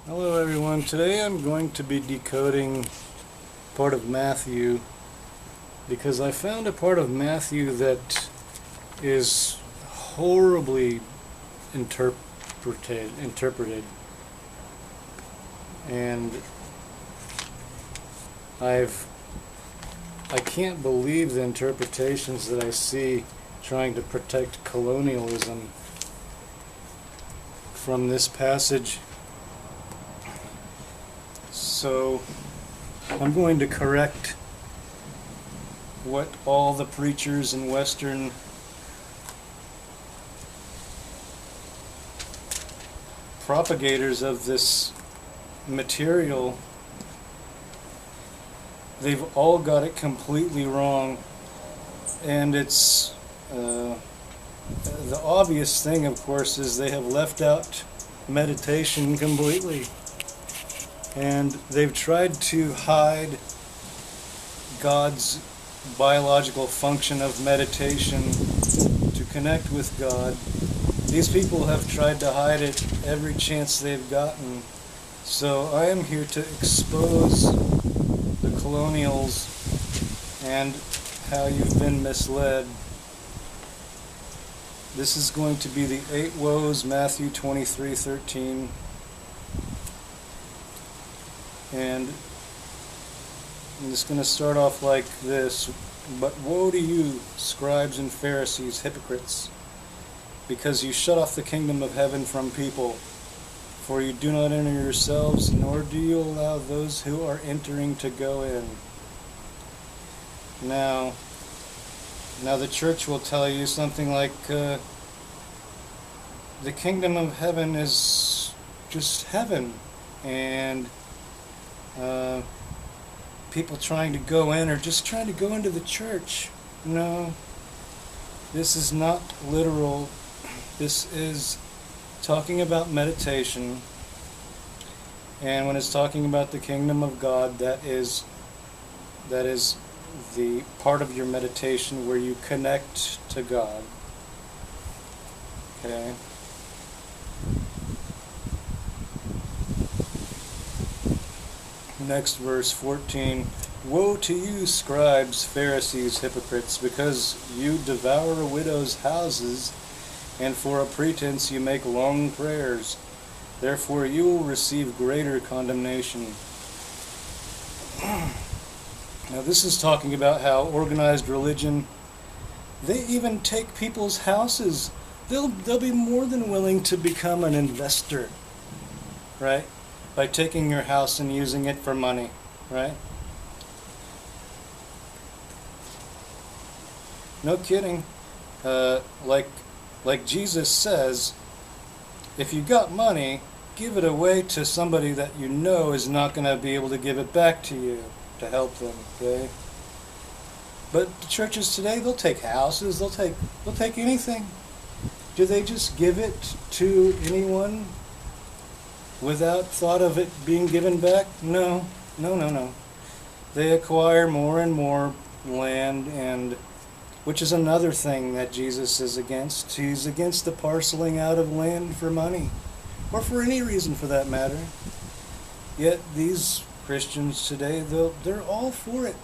Hello everyone. Today I'm going to be decoding part of Matthew because I found a part of Matthew that is horribly interpreted, and I can't believe the interpretations that I see trying to protect colonialism from this passage. So I'm going to correct what all the preachers and Western propagators of this material, they've all got it completely wrong. And it's the obvious thing, of course, is they have left out meditation completely. And they've tried to hide God's biological function of meditation to connect with God. These people have tried to hide it every chance they've gotten. So I am here to expose the colonials and how you've been misled. This is going to be the Eight Woes, Matthew 23:13. And I'm just going to start off like this. But woe to you, scribes and Pharisees, hypocrites, because you shut off the kingdom of heaven from people. For you do not enter yourselves, nor do you allow those who are entering to go in. Now the church will tell you something like, the kingdom of heaven is just heaven, and people trying to go in are just trying to go into the church. No, this is not literal. This is talking about meditation, and when it's talking about the kingdom of God, that is the part of your meditation where you connect to God. Okay. Next verse 14. Woe to you, scribes, Pharisees, hypocrites, because you devour widows' houses, and for a pretense you make long prayers. Therefore you will receive greater condemnation. Now this is talking about how organized religion, they even take people's houses. They'll be more than willing to become an investor, right? By taking your house and using it for money, right? No kidding. Like Jesus says, if you got money, give it away to somebody that you know is not going to be able to give it back to you to help them, okay? But the churches today, they'll take houses, they'll take anything. Do they just give it to anyone without thought of it being given back? No. They acquire more and more land, and which is another thing that Jesus is against. He's against the parceling out of land for money, or for any reason for that matter. Yet these Christians today, they're all for it.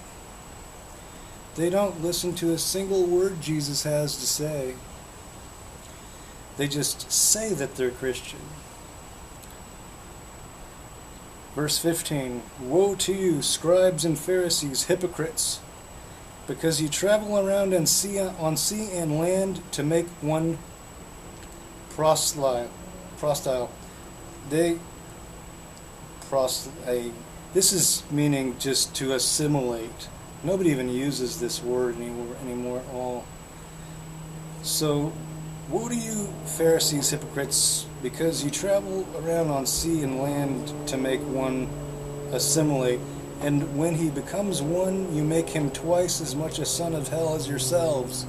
They don't listen to a single word Jesus has to say. They just say that they're Christian. Verse 15, woe to you, scribes and Pharisees, hypocrites, because you travel around on sea and land to make one prostyle. This is meaning just to assimilate. Nobody even uses this word anymore at all. So, woe to you, Pharisees, hypocrites, because you travel around on sea and land to make one assimilate, and when he becomes one, you make him twice as much a son of hell as yourselves.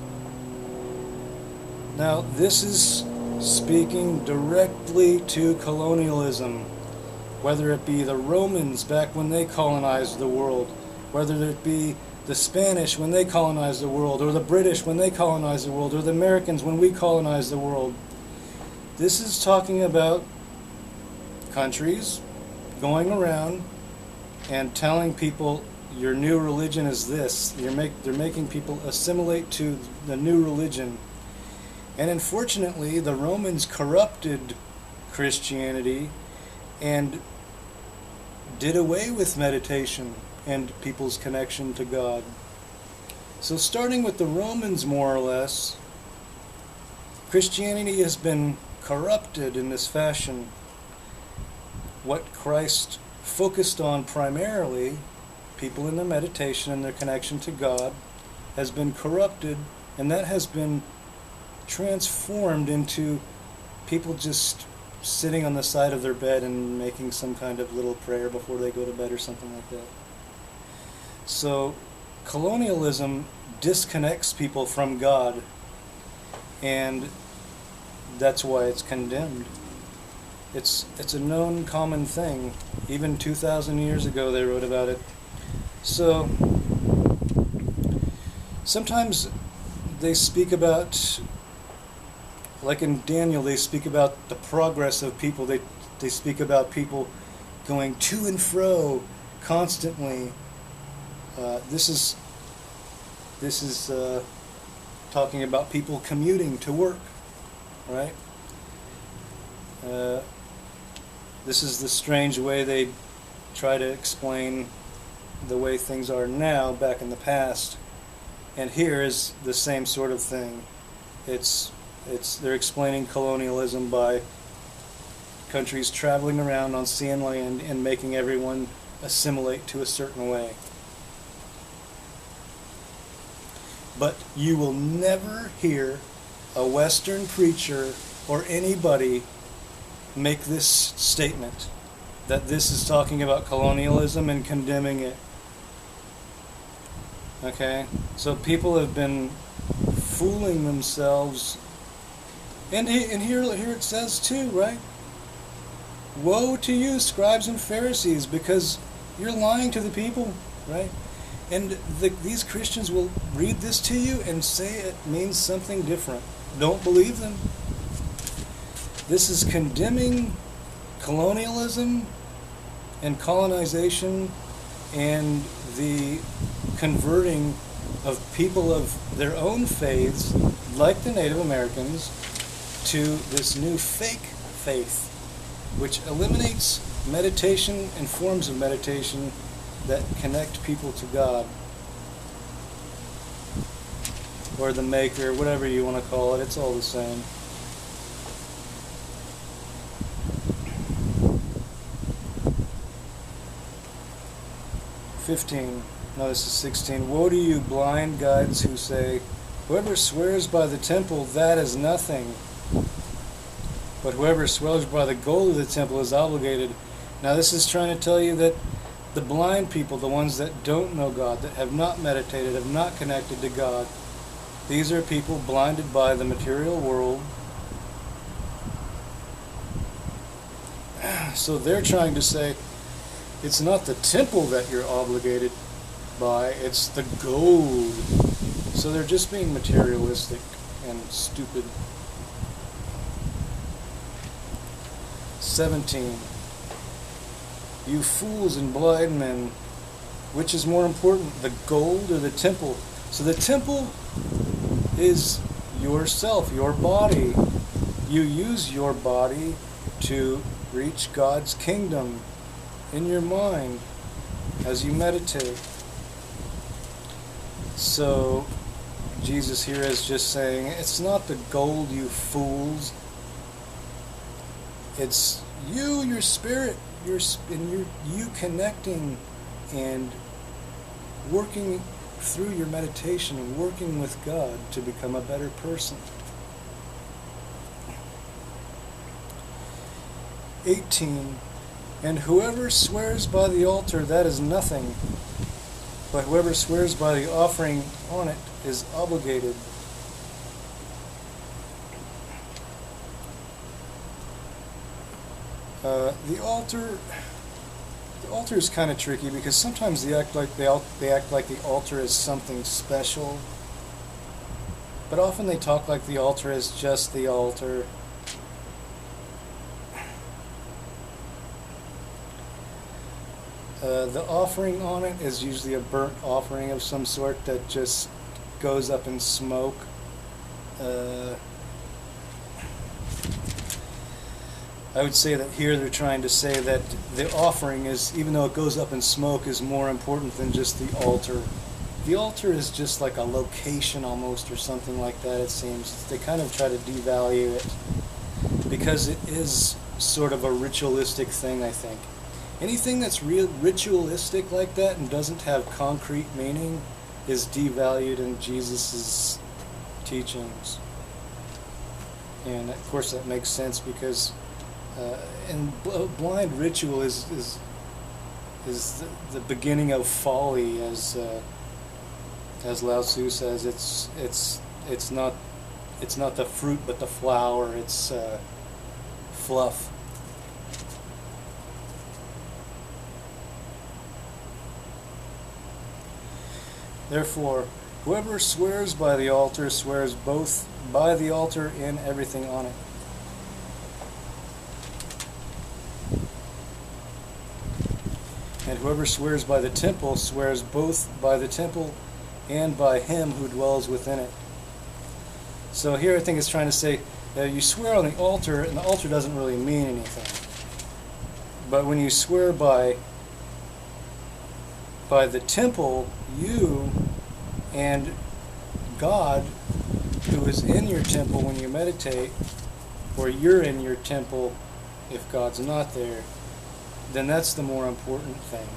Now, this is speaking directly to colonialism, whether it be the Romans back when they colonized the world, whether it be the Spanish when they colonized the world, or the British when they colonized the world, or the Americans when we colonized the world. This is talking about countries going around and telling people your new religion is this. They're making people assimilate to the new religion. And unfortunately, the Romans corrupted Christianity and did away with meditation and people's connection to God. So starting with the Romans, more or less, Christianity has been corrupted in this fashion. What Christ focused on primarily, people in their meditation and their connection to God, has been corrupted, and that has been transformed into people just sitting on the side of their bed and making some kind of little prayer before they go to bed or something like that. So colonialism disconnects people from God, and that's why it's condemned. It's a known common thing. Even 2,000 years ago they wrote about it. So sometimes they speak about, like in Daniel, they speak about the progress of people. They speak about people going to and fro constantly. This is talking about people commuting to work, right? This is the strange way they try to explain the way things are now back in the past. And here is the same sort of thing. They're explaining colonialism by countries traveling around on sea and land and making everyone assimilate to a certain way. But you will never hear a Western preacher or anybody make this statement, that this is talking about colonialism and condemning it. Okay? So people have been fooling themselves. And here it says too, right? Woe to you, scribes and Pharisees, because you're lying to the people, right? And these Christians will read this to you and say it means something different. Don't believe them. This is condemning colonialism and colonization and the converting of people of their own faiths, like the Native Americans, to this new fake faith, which eliminates meditation and forms of meditation that connect people to God, or the Maker, whatever you want to call it. It's all the same. No, this is 16. Woe to you, blind guides who say, whoever swears by the temple, that is nothing. But whoever swears by the gold of the temple is obligated. Now this is trying to tell you that the blind people, the ones that don't know God, that have not meditated, have not connected to God, these are people blinded by the material world. So they're trying to say, it's not the temple that you're obligated by, it's the gold. So they're just being materialistic and stupid. 17. You fools and blind men, which is more important, the gold or the temple? So the temple is yourself, your body. You use your body to reach God's kingdom in your mind as you meditate. So Jesus here is just saying, it's not the gold, you fools. It's you, your spirit, you connecting and working through your meditation and working with God to become a better person. 18. And whoever swears by the altar, that is nothing. But whoever swears by the offering on it is obligated. The altar is kind of tricky because sometimes they act like the altar is something special, but often they talk like the altar is just the altar. The offering on it is usually a burnt offering of some sort that just goes up in smoke. I would say that here they're trying to say that the offering is, even though it goes up in smoke, is more important than just the altar. The altar is just like a location almost, or something like that, it seems. They kind of try to devalue it because it is sort of a ritualistic thing, I think. Anything that's ritualistic like that and doesn't have concrete meaning is devalued in Jesus' teachings. And of course that makes sense because and blind ritual is the beginning of folly, as Lao Tzu says. It's not the fruit but the flower. It's fluff. Therefore, whoever swears by the altar swears both by the altar and everything on it. And whoever swears by the temple swears both by the temple and by him who dwells within it. So here I think it's trying to say you swear on the altar, and the altar doesn't really mean anything. But when you swear by the temple, you and God, who is in your temple when you meditate, or you're in your temple if God's not there, then that's the more important thing.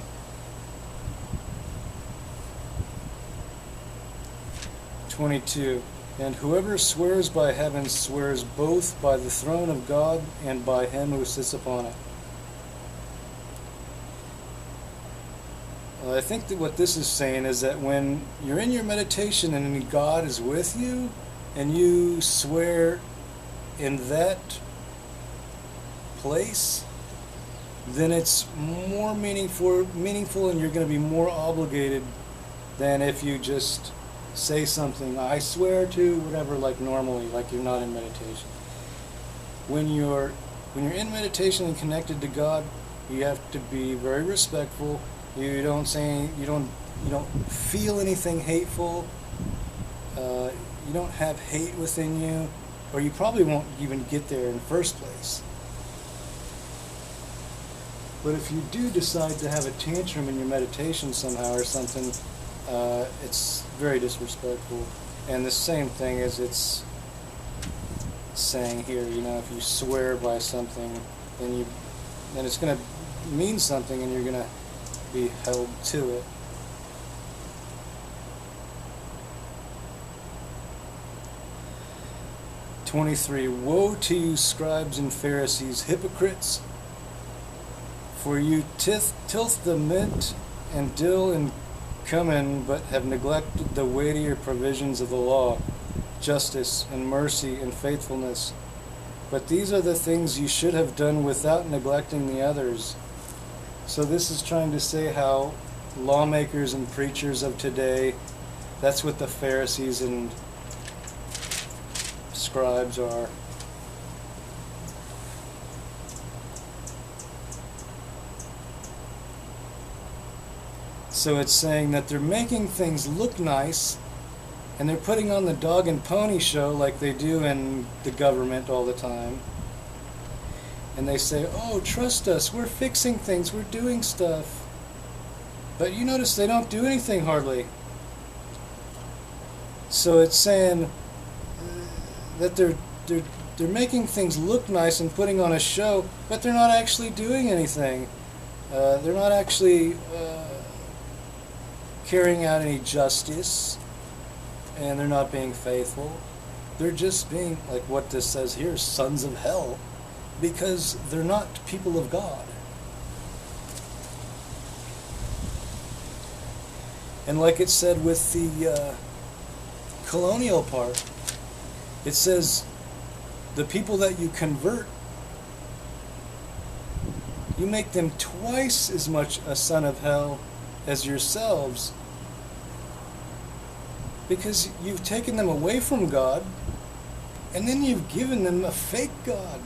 (22) And whoever swears by heaven swears both by the throne of God and by him who sits upon it. I think that what this is saying is that when you're in your meditation and God is with you, and you swear in that place, then it's more meaningful, and you're going to be more obligated than if you just say something, I swear to whatever, like normally, like you're not in meditation. When you're in meditation and connected to God, you have to be very respectful. You don't feel anything hateful. You don't have hate within you, or you probably won't even get there in the first place. But if you do decide to have a tantrum in your meditation somehow or something, it's very disrespectful. And the same thing as it's saying here, if you swear by something, then it's going to mean something, and you're going to be held to it. (23) Woe to you, scribes and Pharisees, hypocrites! For you tilth the mint and dill and cumin, but have neglected the weightier provisions of the law, justice and mercy and faithfulness. But these are the things you should have done without neglecting the others. So this is trying to say how lawmakers and preachers of today, that's what the Pharisees and scribes are. So it's saying that they're making things look nice, and they're putting on the dog and pony show like they do in the government all the time. And they say, oh, trust us, we're fixing things, we're doing stuff. But you notice they don't do anything hardly. So it's saying that they're making things look nice and putting on a show, but they're not actually doing anything. They're not actually carrying out any justice, and they're not being faithful. They're just being, like what this says here, sons of hell, because they're not people of God. And like it said with the colonial part, it says the people that you convert, you make them twice as much a son of hell as yourselves, because you've taken them away from God, and then you've given them a fake God,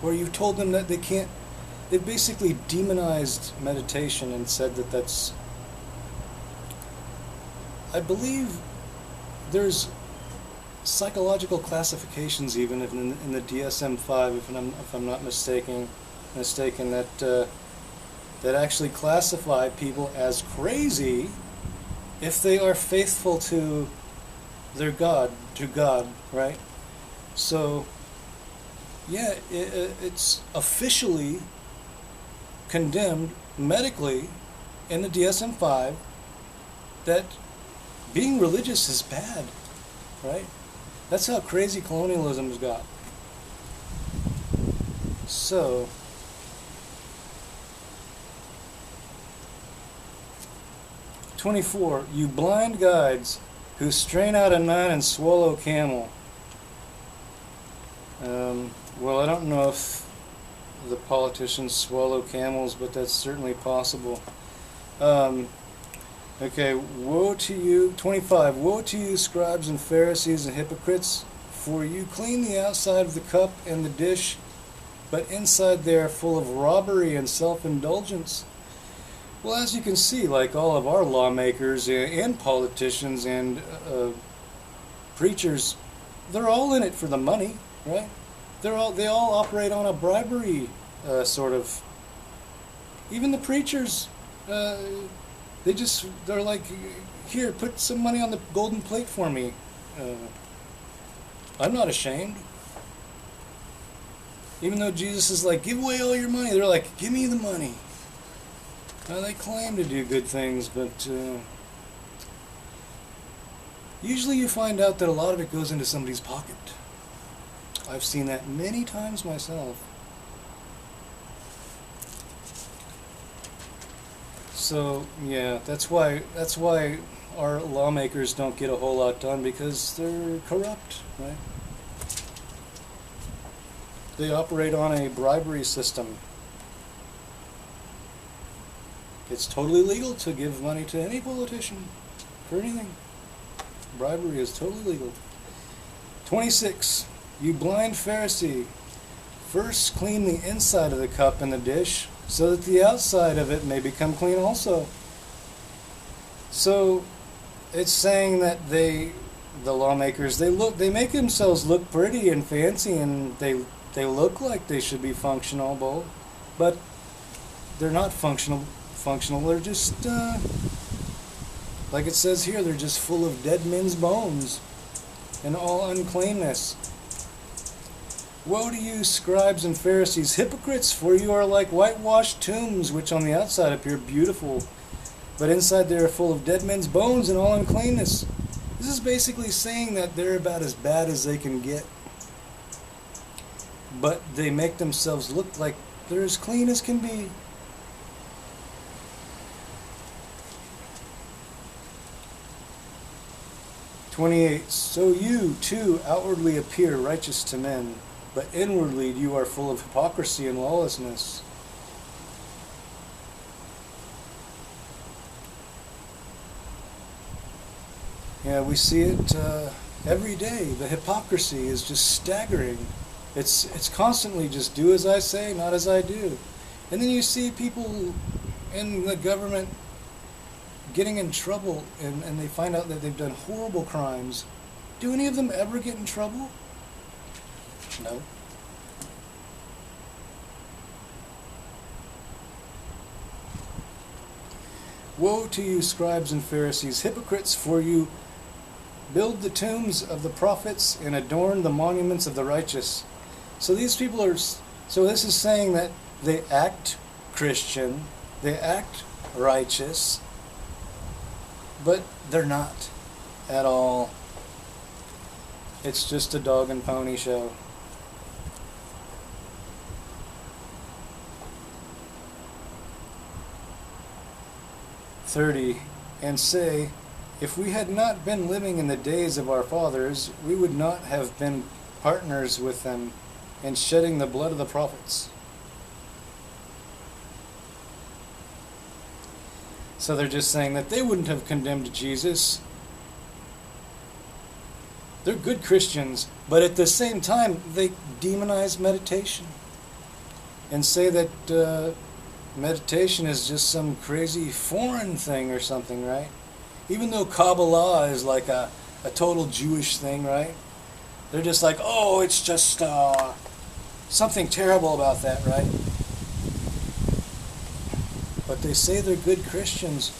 or you've told them that they can't it basically demonized meditation and said that that's, I believe there's psychological classifications even in the DSM-5, if I'm not mistaken, that that actually classify people as crazy if they are faithful to their God, right? So, yeah, it's officially condemned medically in the DSM-5 that being religious is bad, right? That's how crazy colonialism has got. So, "24. You blind guides who strain out a nine and swallow camel." Well, I don't know if the politicians swallow camels, but that's certainly possible. Okay, woe to you. 25. Woe to you, scribes and Pharisees and hypocrites, for you clean the outside of the cup and the dish, but inside they are full of robbery and self-indulgence. Well, as you can see, like all of our lawmakers and politicians and preachers, they're all in it for the money, right? They all operate on a bribery sort of. Even the preachers, they're like, here, put some money on the golden plate for me. I'm not ashamed. Even though Jesus is like, give away all your money, they're like, give me the money. Now, they claim to do good things, but usually you find out that a lot of it goes into somebody's pocket. I've seen that many times myself. So, yeah, that's why our lawmakers don't get a whole lot done, because they're corrupt, right? They operate on a bribery system. It's totally legal to give money to any politician for anything. Bribery is totally legal. 26. You blind Pharisee, first clean the inside of the cup and the dish, so that the outside of it may become clean also. So it's saying that the lawmakers, they make themselves look pretty and fancy, and they look like they should be functional, but they're not functional. They're just, like it says here, they're just full of dead men's bones and all uncleanness. Woe to you, scribes and Pharisees, hypocrites, for you are like whitewashed tombs, which on the outside appear beautiful, but inside they are full of dead men's bones and all uncleanness. This is basically saying that they're about as bad as they can get, but they make themselves look like they're as clean as can be. "28. So you, too, outwardly appear righteous to men, but inwardly you are full of hypocrisy and lawlessness." Yeah, we see it every day. The hypocrisy is just staggering. It's constantly just do as I say, not as I do. And then you see people in the government getting in trouble, and they find out that they've done horrible crimes. Do any of them ever get in trouble? No. Woe to you, scribes and Pharisees, hypocrites, for you build the tombs of the prophets and adorn the monuments of the righteous. So these people are, so this is saying that they act Christian, they act righteous, but they're not at all. It's just a dog and pony show. "30. And say, if we had not been living in the days of our fathers, we would not have been partners with them in shedding the blood of the prophets." So they're just saying that they wouldn't have condemned Jesus. They're good Christians, but at the same time, they demonize meditation. and say that meditation is just some crazy foreign thing or something, right? Even though Kabbalah is like a total Jewish thing, right? They're just like, oh, it's just something terrible about that, right? But they say they're good Christians.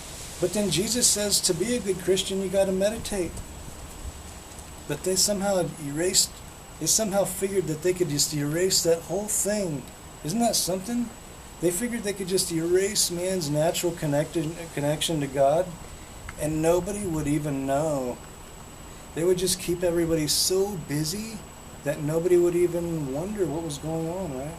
But then Jesus says to be a good Christian, you got to meditate. But they somehow figured that they could just erase that whole thing. Isn't that something? They figured they could just erase man's natural connection to God, and nobody would even know. They would just keep everybody so busy that nobody would even wonder what was going on, right?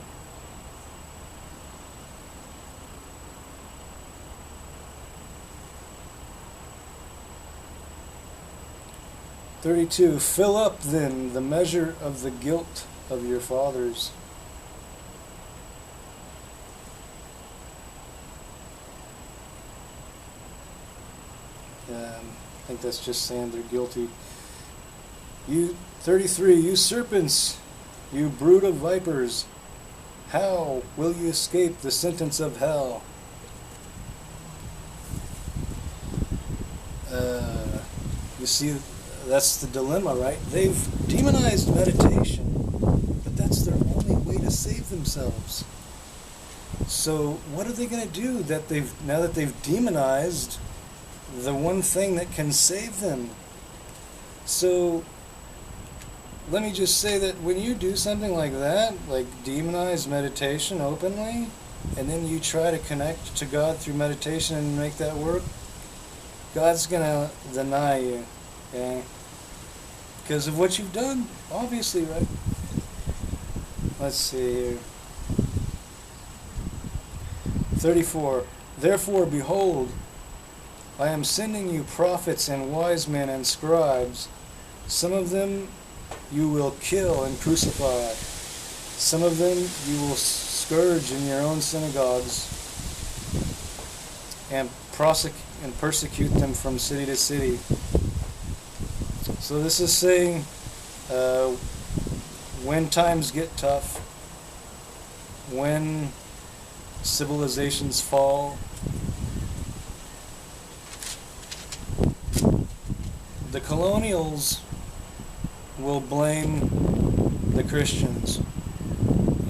"32. Fill up then the measure of the guilt of your fathers." I think that's just saying they're guilty. 33. You serpents, you brood of vipers, how will you escape the sentence of hell? You see, that's the dilemma, right? They've demonized meditation, but that's their only way to save themselves. So what are they going to do now that they've demonized the one thing that can save them? So let me just say that when you do something like that, like demonize meditation openly, and then you try to connect to God through meditation and make that work, God's going to deny you, okay? Because of what you've done, obviously, right? Let's see here. 34. Therefore, behold, I am sending you prophets and wise men and scribes. Some of them you will kill and crucify. Some of them you will scourge in your own synagogues and persecute them from city to city. So this is saying when times get tough, when civilizations fall, the colonials will blame the Christians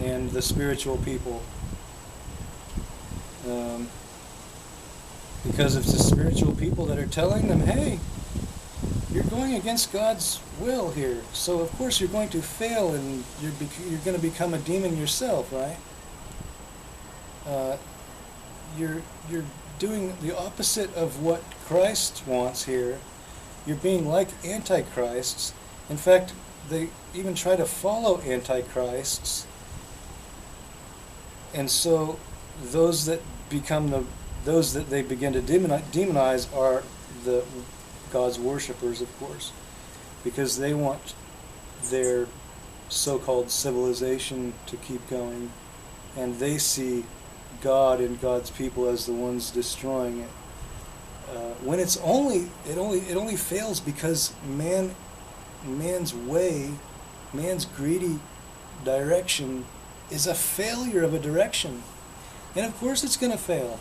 and the spiritual people. Because it's the spiritual people that are telling them, hey, you're going against God's will here, so of course you're going to fail and you're going to become a demon yourself, right? You're doing the opposite of what Christ wants here. You're being like antichrists. In fact, they even try to follow antichrists. And so those that they begin to demonize are the God's worshipers, of course, because they want their so-called civilization to keep going, and they see God and God's people as the ones destroying it. When it only fails because man's way, man's greedy direction is a failure of a direction, and of course it's going to fail.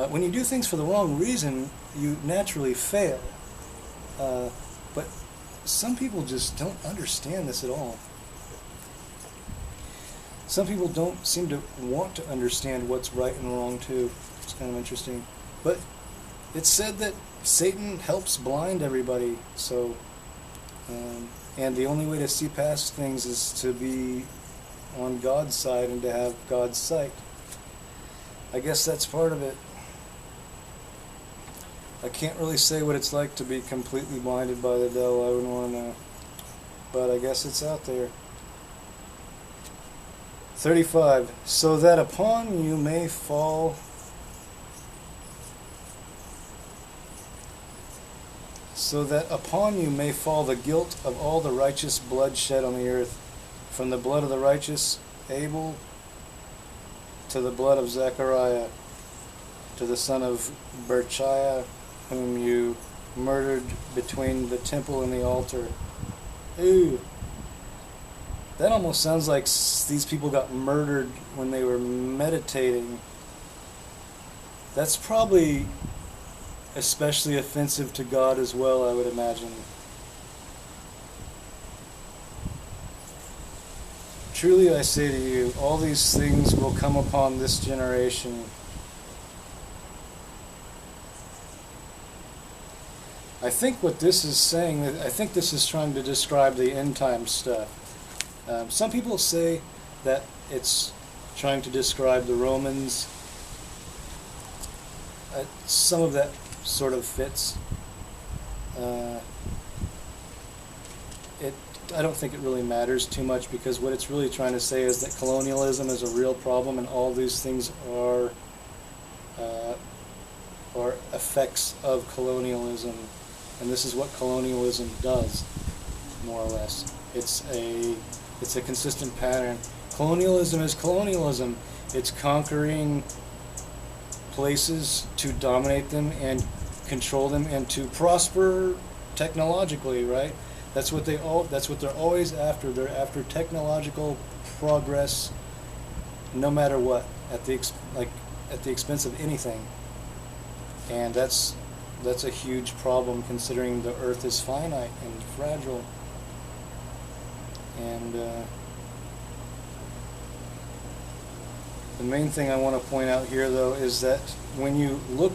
When you do things for the wrong reason, you naturally fail. But some people just don't understand this at all. Some people don't seem to want to understand what's right and wrong too. It's kind of interesting. But it's said that Satan helps blind everybody. So, and the only way to see past things is to be on God's side and to have God's sight. I guess that's part of it. I can't really say what it's like to be completely blinded by the devil. I wouldn't want to know. But I guess it's out there. 35. So that upon you may fall the guilt of all the righteous blood shed on the earth, from the blood of the righteous Abel to the blood of Zechariah, to the son of Berchiah, whom you murdered between the temple and the altar. Ooh. That almost sounds like these people got murdered when they were meditating. That's probably especially offensive to God as well, I would imagine. Truly I say to you, all these things will come upon this generation. I think what this is saying, I think this is trying to describe the end time stuff. Some people say that it's trying to describe the Romans. Some of that sort of fits. I don't think it really matters too much, because what it's really trying to say is that colonialism is a real problem, and all these things are effects of colonialism, and this is what colonialism does, more or less. It's a consistent pattern. Colonialism is colonialism. It's conquering places to dominate them and control them and to prosper technologically, right? That's what they're always after. They're after technological progress, no matter what, at the expense of anything. And that's a huge problem, considering the earth is finite and fragile. And the main thing I want to point out here, though, is that when you look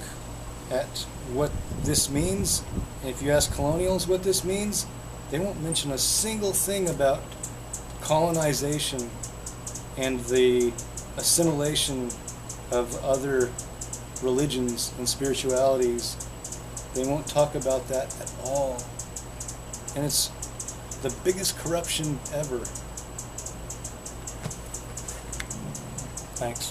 at what this means, if you ask colonials what this means, they won't mention a single thing about colonization and the assimilation of other religions and spiritualities. They won't talk about that at all. And it's the biggest corruption ever. Thanks.